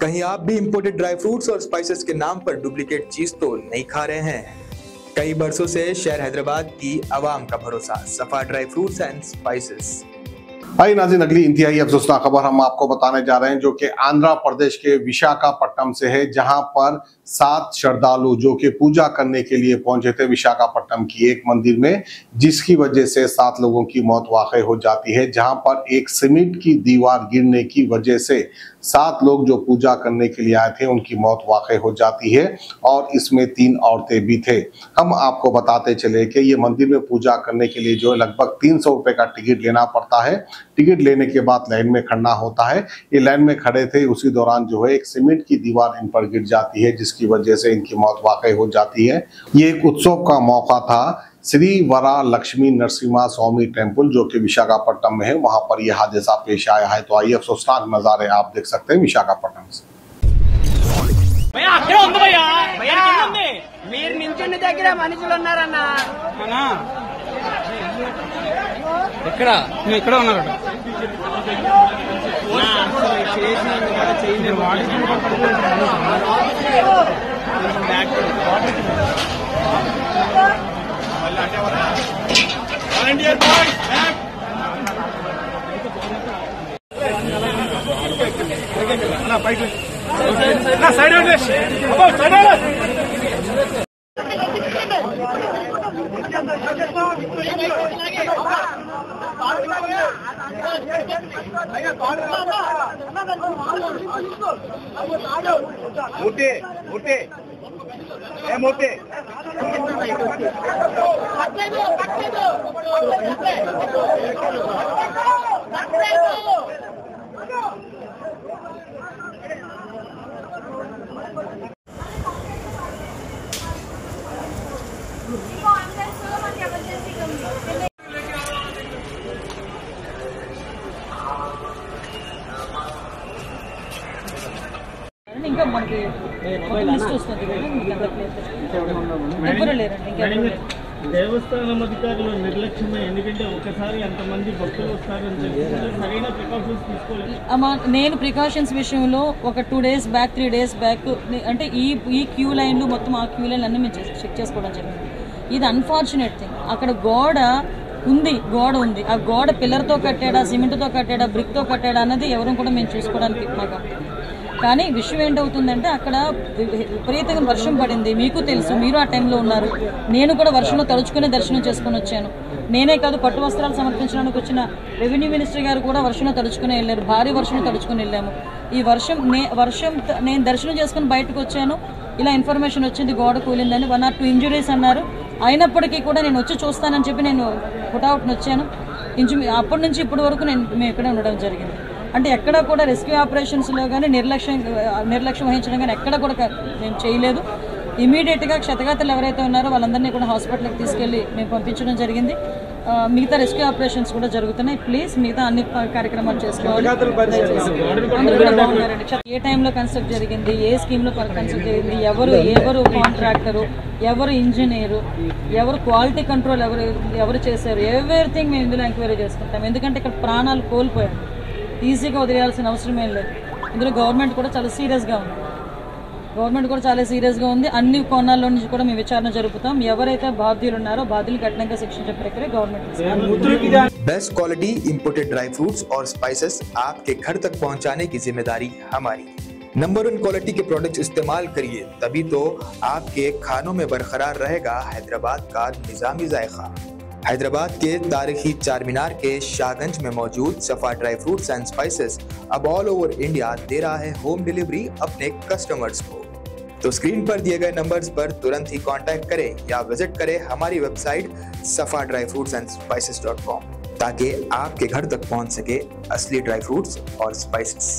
कहीं आप भी इंपोर्टेड ड्राई फ्रूट्स और स्पाइसेस के नाम पर डुप्लीकेट चीज तो नहीं खा रहे हैं? कई बरसों से शहर हैदराबाद की आवाम का भरोसा सफा ड्राई फ्रूट्स एंड स्पाइसेस। भाई नाज़रीन, अगली इंतहाई अफसोसनाक खबर हम आपको बताने जा रहे हैं जो कि आंध्र प्रदेश के विशाखापट्टनम से है, जहां पर 7 श्रद्धालु जो कि पूजा करने के लिए पहुंचे थे विशाखापट्टनम की एक मंदिर में, जिसकी वजह से 7 लोगों की मौत वाक़ई हो जाती है। जहां पर एक सीमेंट की दीवार गिरने की वजह से 7 लोग जो पूजा करने के लिए आए थे उनकी मौत वाक़ई हो जाती है और इसमें 3 औरतें भी थे। हम आपको बताते चले कि ये मंदिर में पूजा करने के लिए जो लगभग 300 रुपये का टिकट लेना पड़ता है। टिकट लेने के बाद लाइन में खड़ना होता है। ये लाइन में खड़े थे, उसी दौरान जो है एक सीमेंट की दीवार इन पर गिर जाती है, जिसकी वजह से इनकी मौत वाक़ई हो जाती है। ये एक उत्सव का मौका था। श्री वरा लक्ष्मी नरसिम्हा स्वामी टेम्पल जो कि विशाखापट्टनम में है, वहां पर यह हादसा पेश आया है। तो आइए अफसोसनाक नजारे आप देख सकते हैं विशाखापट्टनम से। मोटे ఇంకా మనకి లిస్ట్ వస్తుంది దేవస్థానం అధికారులు నిర్లక్ష్యమే. ఎందుకంటే ఒకసారి అంతమంది భక్తులు వస్తారని చెప్పి సరైన ప్రికాషన్స్ తీసుకోలేదు. నేను ప్రికాషన్స్ విషయంలో ఒక 2 days బ్యాక్ 3 days బ్యాక్ అంటే ఈ క్యూ లైన్లు మొత్తం ఆ క్యూ లైన్లు అన్నీ మేము చెక్ చేసుకోవడం జరిగింది. ఇది అన్ఫార్చునేట్ థింగ్. అక్కడ గోడ ఉంది. ఆ గోడ పిల్లర్తో కట్టాడా, సిమెంట్తో కట్టాడా, బ్రిక్తో కట్టాడా అన్నది ఎవరు కూడా మేము చూసుకోవడానికి మాకు. కానీ విషయం ఏంటవుతుందంటే అక్కడ విపరీతంగా వర్షం పడింది. మీకు తెలుసు, మీరు ఆ టైంలో ఉన్నారు. నేను కూడా వర్షంలో తడుచుకుని దర్శనం చేసుకుని వచ్చాను. నేనే కాదు, పట్టు వస్త్రాలు సమర్పించడానికి వచ్చిన రెవెన్యూ మినిస్టర్ గారు కూడా వర్షంలో తడుచుకుని వెళ్ళారు. భారీ వర్షంలో తడుచుకుని వెళ్ళాము. ఈ వర్షం నేను దర్శనం చేసుకుని బయటకు వచ్చాను. ఇలా ఇన్ఫర్మేషన్ వచ్చింది గోడ కూలిందని. 1 or 2 ఇంజురీస్ అన్నారు. అయినప్పటికీ కూడా నేను వచ్చి చూస్తానని చెప్పి నేను పుట్అవుట్ని వచ్చాను. అప్పటి నుంచి ఇప్పటి వరకు మేము ఇక్కడే ఉండడం జరిగింది. అంటే ఎక్కడ కూడా రెస్క్యూ ఆపరేషన్స్లో కానీ నిర్లక్ష్యం వహించడం కానీ ఎక్కడ కూడా మేము చేయలేదు. ఇమీడియట్గా క్షతగాతులు ఎవరైతే ఉన్నారో వాళ్ళందరినీ కూడా హాస్పిటల్కి తీసుకెళ్ళి మేము పంపించడం జరిగింది. మిగతా రెస్క్యూ ఆపరేషన్స్ కూడా జరుగుతున్నాయి. ప్లీజ్ మిగతా అన్ని కార్యక్రమాలు చేసుకోవాలి. అందరూ కూడా బాగున్నారండి. ఏ టైంలో కన్స్ట్రక్ట్ జరిగింది, ఏ స్కీమ్లో కన్స్ట్రక్ట్ జరిగింది, ఎవరు కాంట్రాక్టరు, ఎవరు ఇంజనీరు, ఎవరు క్వాలిటీ కంట్రోల్ ఎవరు చేశారు, ఎవ్రీథింగ్ మేము ఇందులో ఎంక్వైరీ చేసుకుంటాం. ఎందుకంటే ఇక్కడ ప్రాణాలు కోల్పోయాం. ఈజీగా వదిలేయాల్సిన అవసరం ఏం లేదు. ఇందులో గవర్నమెంట్ కూడా చాలా సీరియస్గా ఉంది. అన్ని కోణాల్లో నుంచి కూడా మేము విచారణ జరుపుతాం. ఎవరైతే బాధ్యులు ఉన్నారో బాధ్యులు కఠినంగా శిక్షించే ప్రక్రియ government. Best quality imported dry fruits और स्पाइसेस आपके घर तक पहुंचाने की जिम्मेदारी हमारी। नंबर 1 क्वालिटी के प्रोडक्ट्स इस्तेमाल करिए, तभी तो आपके खानों में बरकरार रहेगा हैदराबाद का निजामी जायका। हैदराबाद के तारीखी चार मीनार के शाहगंज में मौजूद सफा ड्राई फ्रूट्स एंड स्पाइसेस अब ऑल ओवर इंडिया दे रहा है होम डिलीवरी अपने कस्टमर्स को। तो स्क्रीन पर दिए गए नंबर्स पर तुरंत ही कांटेक्ट करें या विजिट करें हमारी वेबसाइट safadryfruitsandspices.com ताकि आपके घर तक पहुंच सके असली ड्राई फ्रूट्स और स्पाइसेस।